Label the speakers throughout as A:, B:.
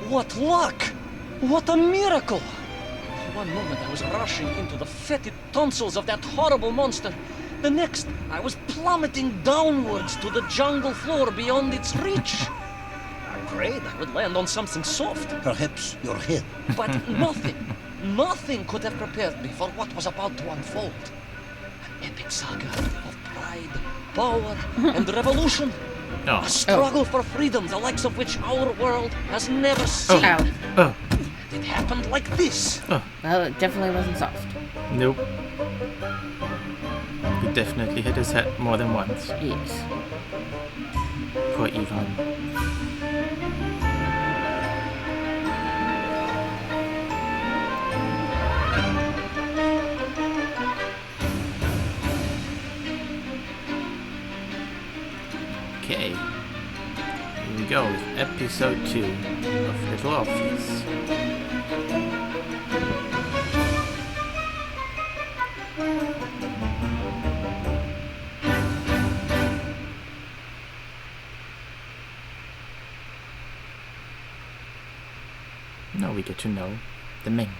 A: What luck! What a miracle! One moment I was rushing into the fetid tonsils of that horrible monster. The next, I was plummeting downwards to the jungle floor beyond its reach. I prayed I would land on something soft.
B: Perhaps your head.
A: But nothing could have prepared me for what was about to unfold. An epic saga of pride, power, and revolution.
C: Oh.
A: A struggle for freedom, the likes of which our world has never seen.
C: Oh.
A: It happened like this.
D: Well, it definitely wasn't soft.
C: Nope. He definitely hit his head more than once.
D: Yes.
C: Poor Iwan. Okay. Here we go with episode 2 of Little Orpheus. Now we get to know the Menk.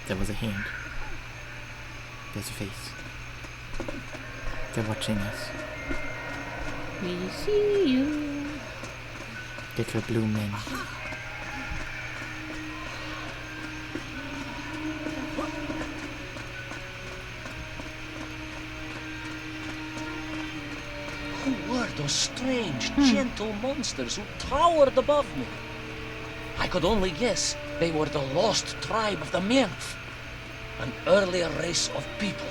C: There was a hand. There's a face. They're watching us.
D: We see you.
C: Little blue men.
A: Who were those strange, gentle monsters who towered above me? I could only guess they were the lost tribe of the Menk, an earlier race of people.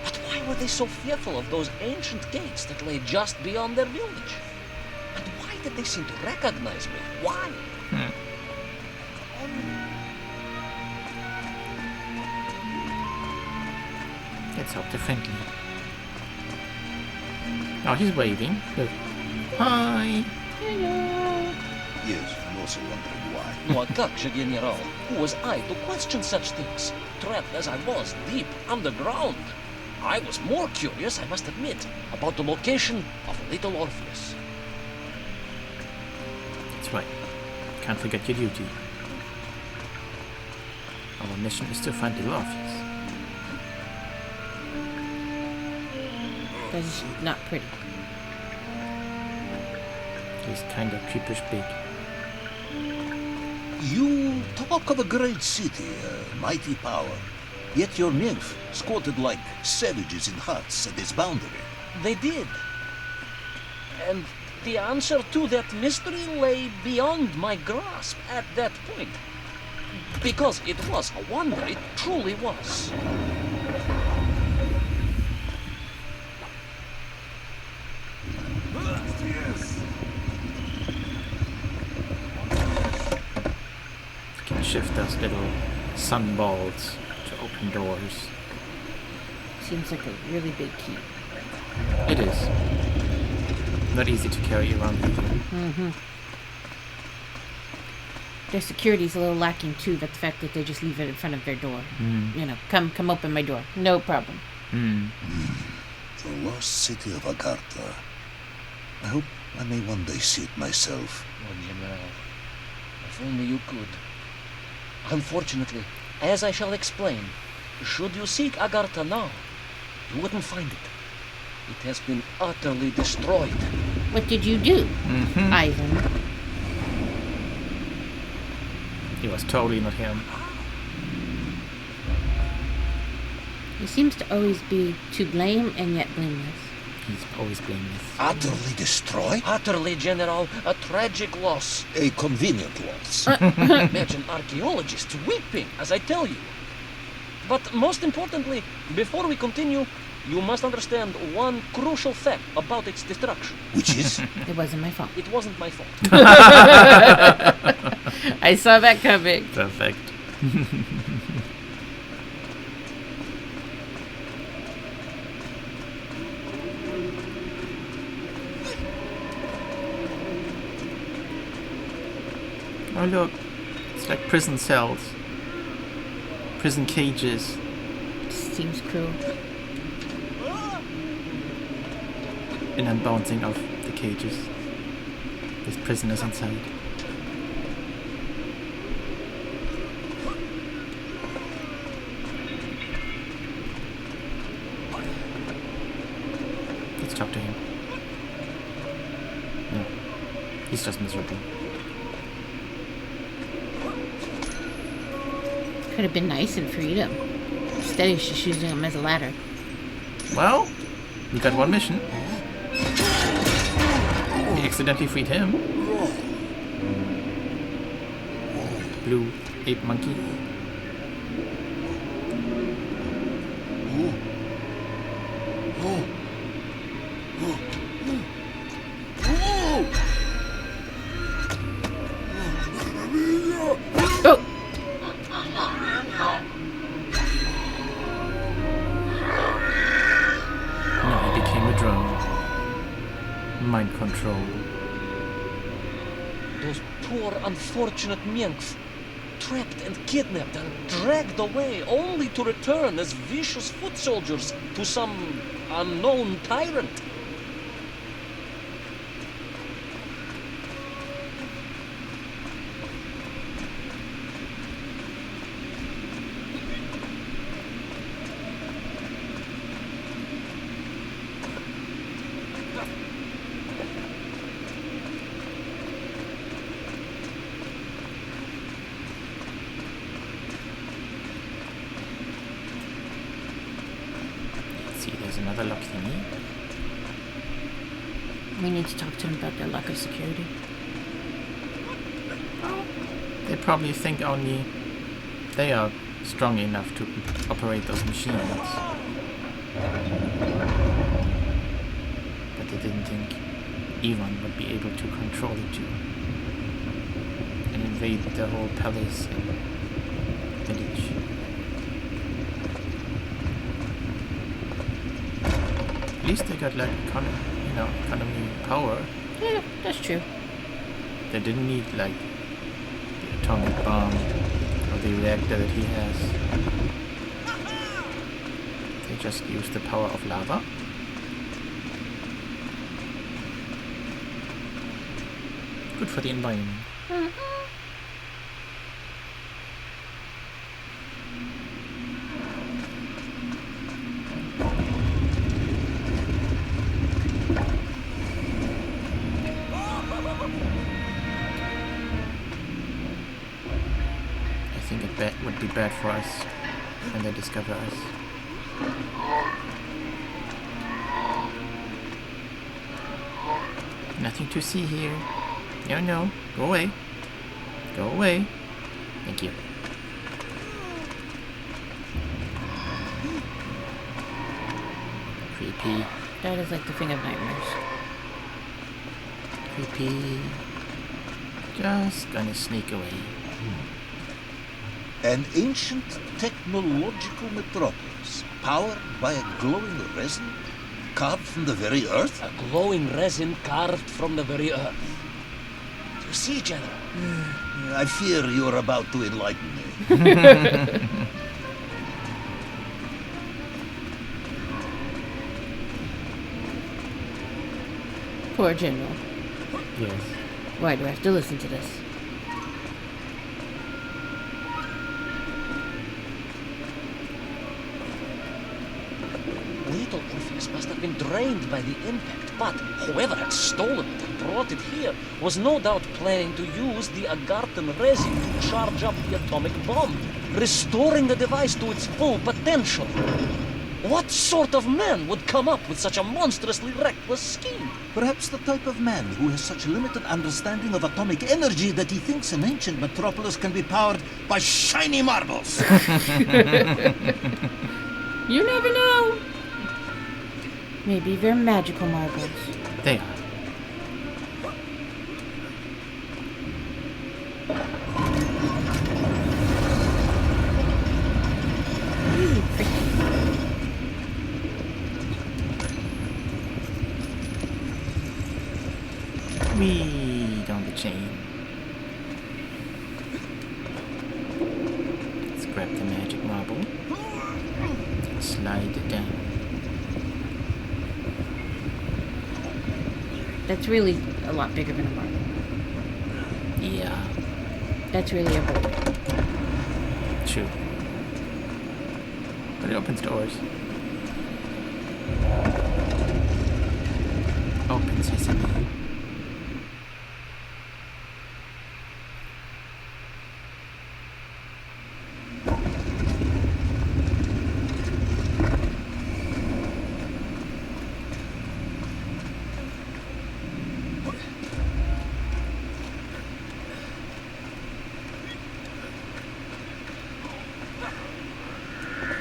A: But why were they so fearful of those ancient gates that lay just beyond their village? And why did they seem to recognize me? Why?
C: Let's hope they're friendly. Oh, he's waving. Look. Hi.
B: Yes, I'm also wondering why.
A: No, как же, General? Who was I to question such things? Trapped as I was deep underground. I was more curious, I must admit, about the location of Little Orpheus.
C: That's right. Can't forget your duty. Our mission is to find Little Orpheus.
D: That's not pretty.
C: He's kind of creepish big.
B: You talk of a great city, a mighty power. Yet your nymph squatted like savages in huts at its boundary.
A: They did. And the answer to that mystery lay beyond my grasp at that point. Because it was a wonder, it truly was.
C: Can shift those little sunballs to open doors.
D: Seems like a really big key.
C: It is. Not easy to carry around with you.
D: Mm-hmm. Their security's a little lacking too, but the fact that they just leave it in front of their door. You know, come open my door. No problem.
B: The lost city of Argatha. I hope I may one day see it myself.
A: Oh, General, if only you could. Unfortunately, as I shall explain, should you seek Argatha now, you wouldn't find it. It has been utterly destroyed.
D: What did you do, Ivan?
C: It was totally not him.
D: He seems to always be to blame and yet blameless.
C: He's always blameless.
B: Utterly destroyed?
A: Utterly, General, a tragic loss.
B: A convenient loss.
A: Imagine archaeologists weeping as I tell you. But most importantly, before we continue, you must understand one crucial fact about its destruction.
B: Which is?
D: It wasn't my fault.
A: It wasn't my fault.
D: I saw that coming.
C: Perfect. Oh look, it's like prison cells. Prison cages.
D: Seems cruel.
C: And unbouncing of the cages. There's prisoners inside. Let's talk to him. No. He's just miserable.
D: Could have been nice and freed him. Instead, he's just using him as a ladder.
C: Well, we got one mission. We accidentally freed him. Blue ape monkey.
D: Oh!
C: No, he became a drone. Mind control.
A: Those poor, unfortunate Menks, trapped and kidnapped and dragged away, only to return as vicious foot soldiers to some unknown tyrant.
C: See, there's another lock thingy.
D: We need to talk to them about their lack of security.
C: They probably think only they are strong enough to operate those machines. But they didn't think Iwan would be able to control it too. And invade the whole palace and village. At least they got like economy power.
D: Yeah, that's true.
C: They didn't need like the atomic bomb or the reactor that he has. They just used the power of lava. Good for the environment. I think it would be bad for us when they discover us. Nothing to see here. No. Go away. Go away. Thank you. Creepy.
D: That is like the thing of nightmares.
C: Creepy. Just gonna sneak away.
B: An ancient technological metropolis, powered by a glowing resin carved from the very earth?
A: A glowing resin carved from the very earth. You see, General?
B: I fear you're about to enlighten me.
D: Poor General.
C: Yes.
D: Why do I have to listen to this?
A: Little Orpheus must have been drained by the impact, but whoever had stolen it and brought it here was no doubt planning to use the Argathan resin to charge up the atomic bomb, restoring the device to its full potential. What sort of man would come up with such a monstrously reckless scheme?
B: Perhaps the type of man who has such limited understanding of atomic energy that he thinks an ancient metropolis can be powered by shiny marbles.
D: You never know. Maybe they're magical marbles.
C: They are. Whee! Down the chain. grab the magic marble. Slide it down.
D: That's really a lot bigger than a marble.
C: Yeah.
D: That's really a boulder.
C: True. But it opens doors. Open sesame.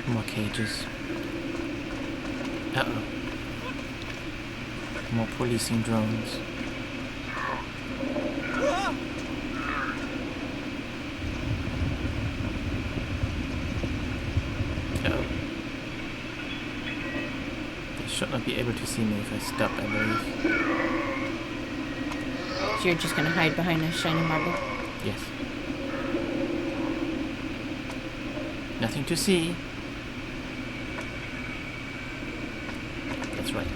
C: More cages. Uh-oh. More policing drones. Uh-oh. They should not be able to see me if I stop, I believe.
D: So you're just gonna hide behind a shiny marble?
C: Yes. Nothing to see. That's right.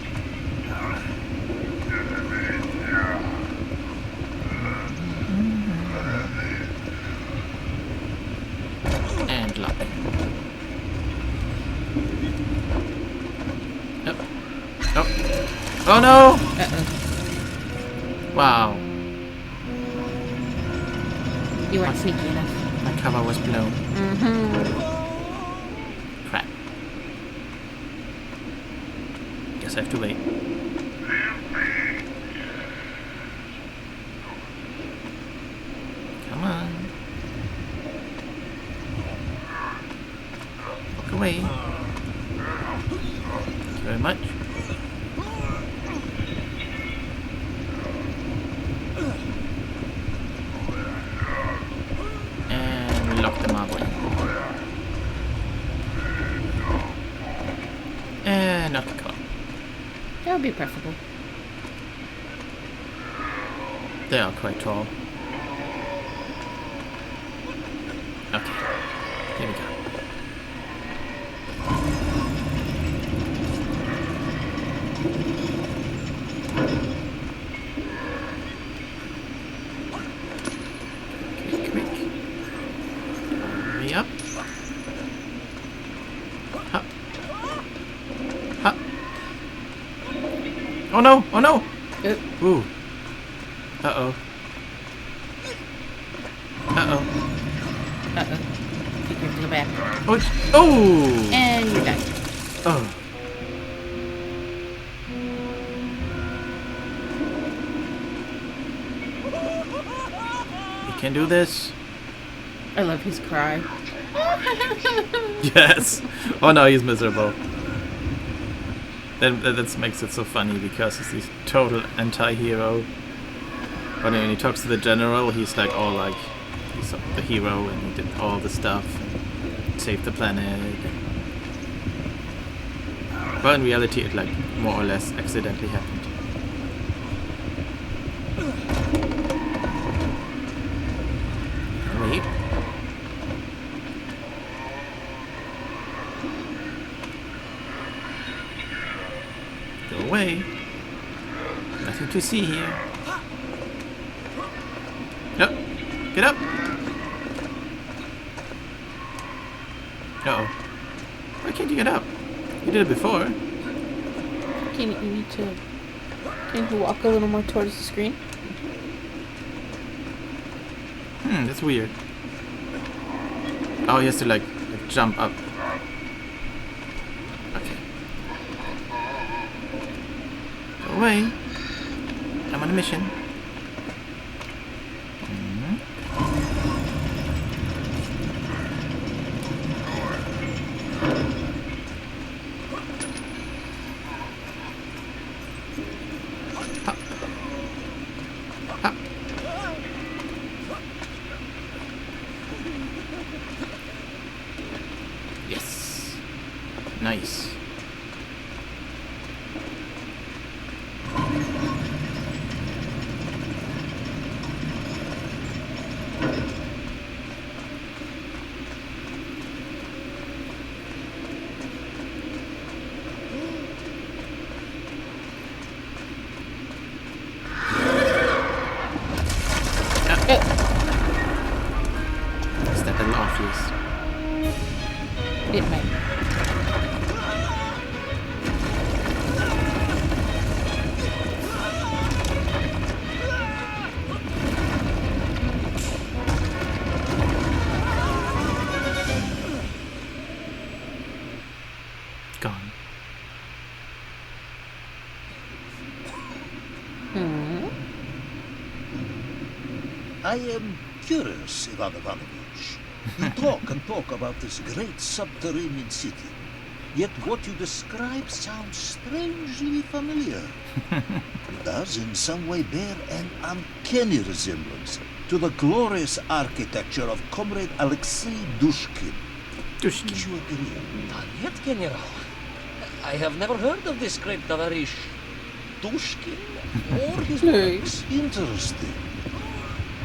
C: And lock. Oh. Oh. Oh no!
D: Uh-oh.
C: Wow.
D: You weren't sneaky enough.
C: My cover was blown. Crap. Guess I have to wait. Come on. Walk away. Thank you very much. And lock the marble in. And knock the car.
D: That would be preferable.
C: They are quite tall. Okay, here we go. Quick, quick. Hurry up. Hup. Hup. Oh no! Oh no! Ooh. Uh-oh. Uh-oh.
D: Uh-oh. You have to go back.
C: Oh! Oh!
D: And you're done.
C: Oh. You can do this.
D: I love his cry.
C: Yes. Oh no, he's miserable. That makes it so funny because he's this total anti-hero. But when he talks to the general, he's like all like he's the hero and he did all the stuff and saved the planet. But in reality, it like more or less accidentally happened. Wait. Go away. Nothing to see here. Up. Get up. Uh-oh. Why can't you get up? You did it before.
D: Can you walk a little more towards the screen?
C: That's weird. Oh, he has to like jump up. Okay. Go away. I'm on a mission. Yes. Nice.
B: I am curious, Ivan Ivanovich. You talk and talk about this great subterranean city. Yet what you describe sounds strangely familiar. It does in some way bear an uncanny resemblance to the glorious architecture of Comrade Alexei Dushkin.
C: Dushkin.
B: Would you agree?
A: Not yet, General. I have never heard of this great Tavarish Dushkin or his works.
B: Interesting.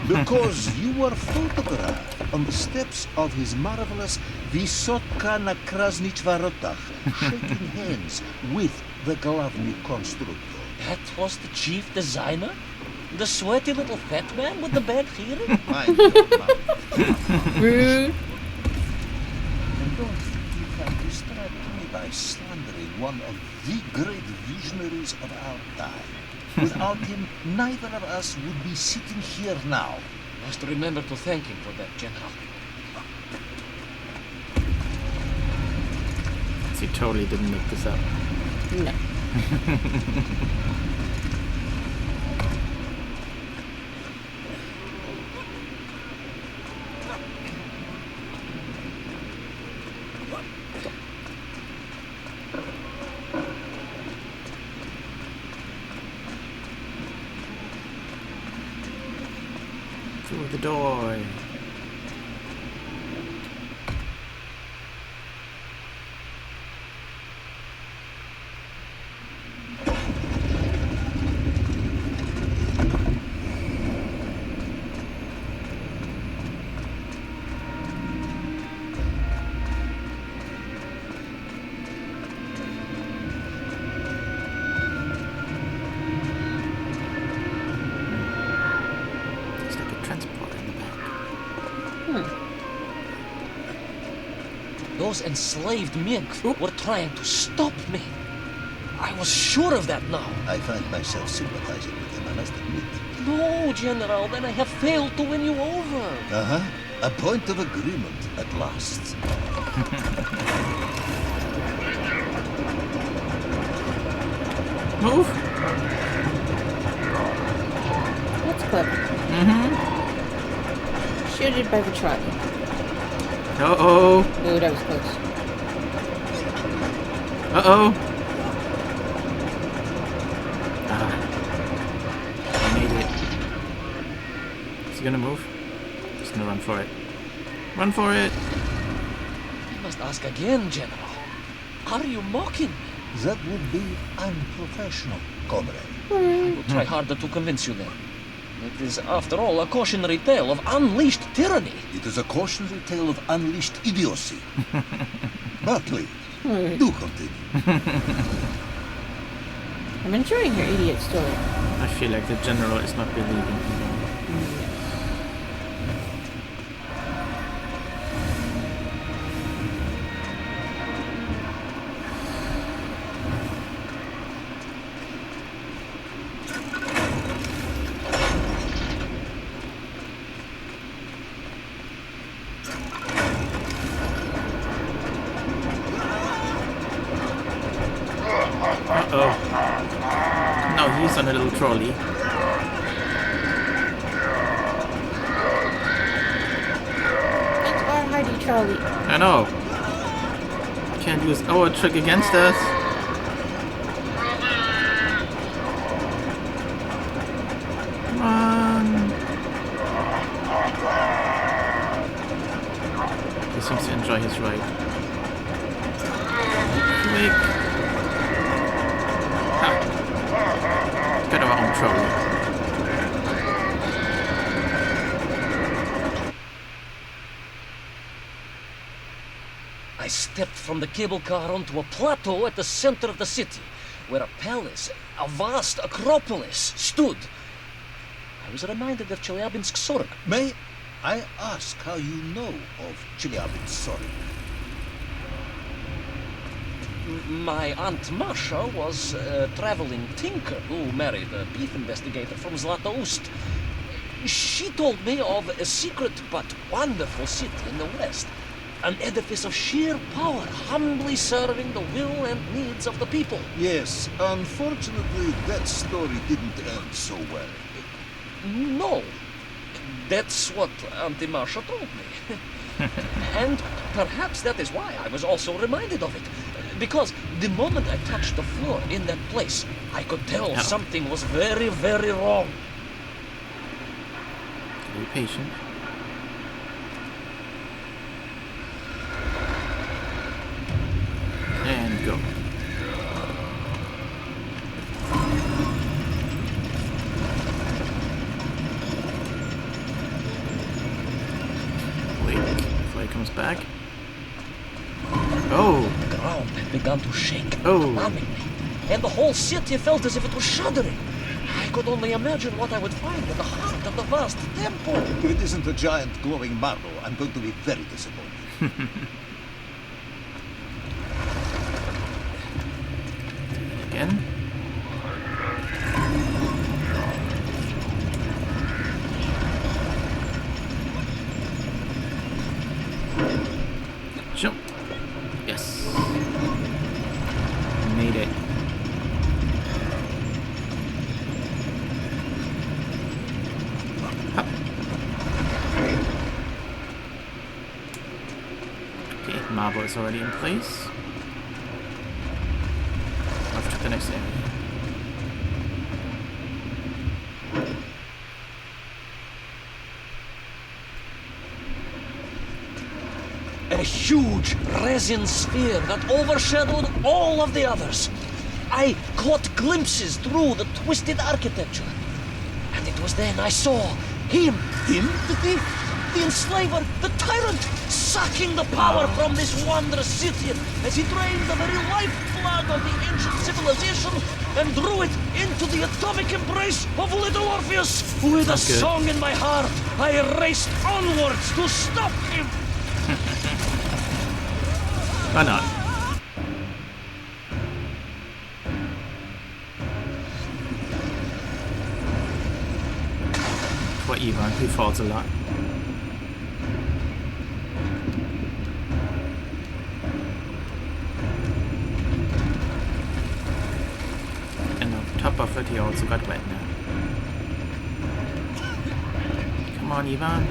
B: Because you were photographed on the steps of his marvelous Vysotka na Krasnich Varotach, shaking hands with the Glavny constructor.
A: That was the chief designer? The sweaty little fat man with the bad hearing?
B: Mind your mouth.
D: Rude.
B: And don't think you can distract me by slandering one of the great visionaries of our time. Without him, neither of us would be sitting here now.
A: Must remember to thank him for that, General.
C: He totally didn't make this up.
D: No.
C: Through the door. It's like a transporter in the back.
A: Those enslaved Menk were trying to stop me. I was sure of that now.
B: I find myself sympathizing with him, I must admit.
A: No, General, then I have failed to win you over.
B: Uh-huh. A point of agreement at last.
C: Move!
D: That's clever. Shoot it by the trolley.
C: Uh-oh!
D: Ooh, that was close.
C: Uh-oh! Ah. I made it. Is he gonna move? He's gonna run for it. Run for it!
A: I must ask again, General. Are you mocking me?
B: That would be unprofessional, comrade.
A: I will try harder to convince you then. It is, after all, a cautionary tale of unleashed tyranny.
B: It is a cautionary tale of unleashed idiocy. Bartley, do continue.
D: I'm enjoying your idiot story.
C: I feel like the general is not believing him. Uh-oh. No, he's on a little trolley.
D: It's our hardy trolley.
C: I know. Can't use our trick against us. Come on. He seems to enjoy his ride. Quick. Ha. Got our own trolley.
A: I stepped from the cable car onto a plateau at the center of the city, where a palace, a vast acropolis, stood. I was reminded of Chelyabinsk 40.
B: May I ask how you know of Chelyabinsk 40?
A: My Aunt Masha was a traveling tinker who married a beef investigator from Zlatoust. She told me of a secret but wonderful city in the west. An edifice of sheer power, humbly serving the will and needs of the people.
B: Yes, unfortunately, that story didn't end so well.
A: No. That's what Auntie Marcia told me. And perhaps that is why I was also reminded of it. Because the moment I touched the floor in that place, I could tell something was very, very wrong.
C: Be patient. And go. Wait, before he comes back. Oh!
A: The ground began to shake,
C: Oh.
A: alarmingly, and the whole city felt as if it was shuddering. I could only imagine what I would find in the heart of the vast temple.
B: If it isn't a giant glowing marble, I'm going to be very disappointed.
C: Again. Jump. Yes. Made it. Up. Okay, marble is already in place. Off to the next area.
A: A huge resin sphere that overshadowed all of the others. I caught glimpses through the twisted architecture. And it was then I saw him, the enslaver, the tyrant, sucking the power from this wondrous city as he drained the very lifeblood of the ancient civilization and drew it into the atomic embrace of little Orpheus. With a
C: Sounds good.
A: song in my heart, I raced onwards to stop him.
C: Why not? For Iwan, who falls a lot. And on top of it, he also got wet now. Come on, Iwan.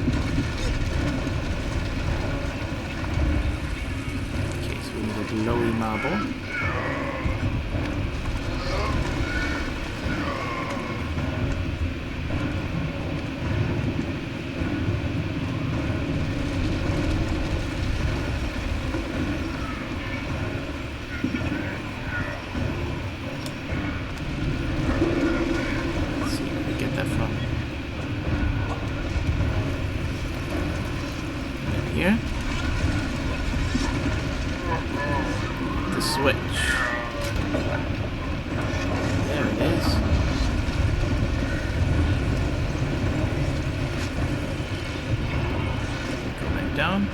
C: Okay, so we need a glowy marble. Let's see where we get that from. Here. The switch. There it is. Go back down.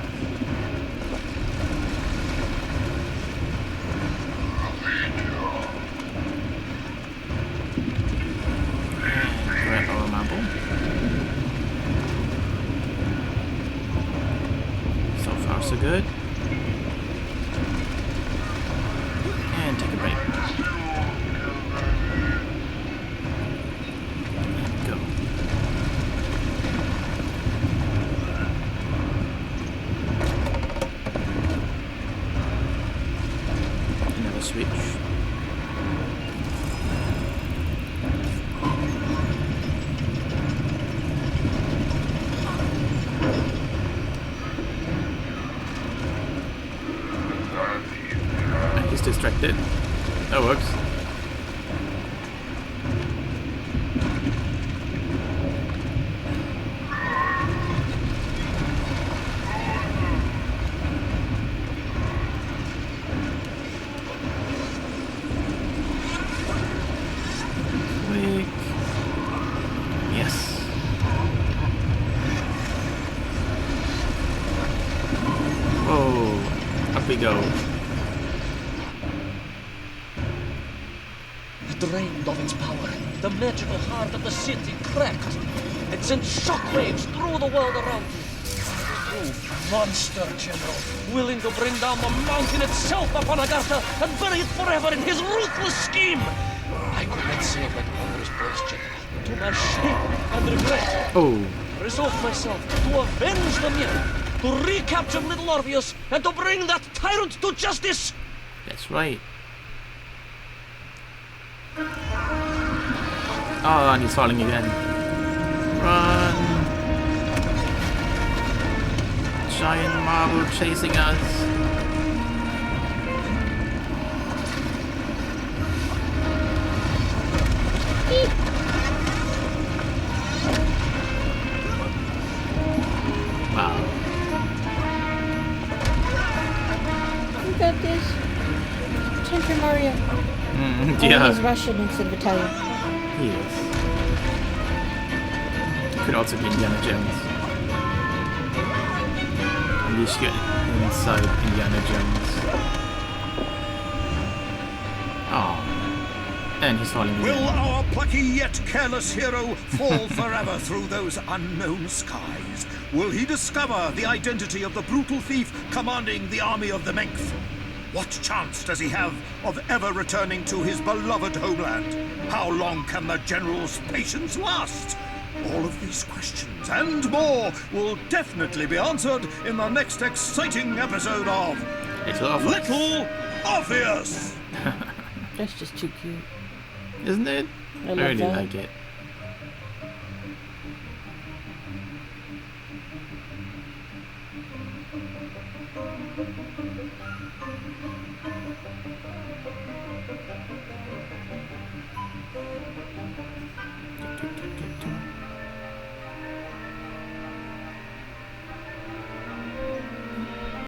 C: And grab our marble. So far, so good. And take a break. And go. Another switch. He's distracted. That works. Quick. Yes. Whoa. Up we go.
A: Drained of its power, the magical heart of the city cracked. It sent shockwaves through the world around me. You monster, General, willing to bring down the mountain itself upon Argatha and bury it forever in his ruthless scheme. I could not save that wondrous place, General, to my shame and regret.
C: Oh,
A: resolved myself to avenge the Menk, to recapture little Orpheus, and to bring that tyrant to justice.
C: That's right. Oh, and he's falling again. Run! Giant marble chasing us. Wow.
D: You got this. Time for Mario.
C: Yeah.
D: He's Russian instead of Italian.
C: He is. Could also be Indiana Jones. At least get inside Indiana Jones. Oh. And he's falling again.
E: Will our plucky yet careless hero fall forever through those unknown skies? Will he discover the identity of the brutal thief commanding the army of the Menk? What chance does he have of ever returning to his beloved homeland? How long can the general's patience last? All of these questions and more will definitely be answered in the next exciting episode of Little Orpheus!
D: That's just too cute.
C: Isn't it?
D: I love
C: really
D: that.
C: like it.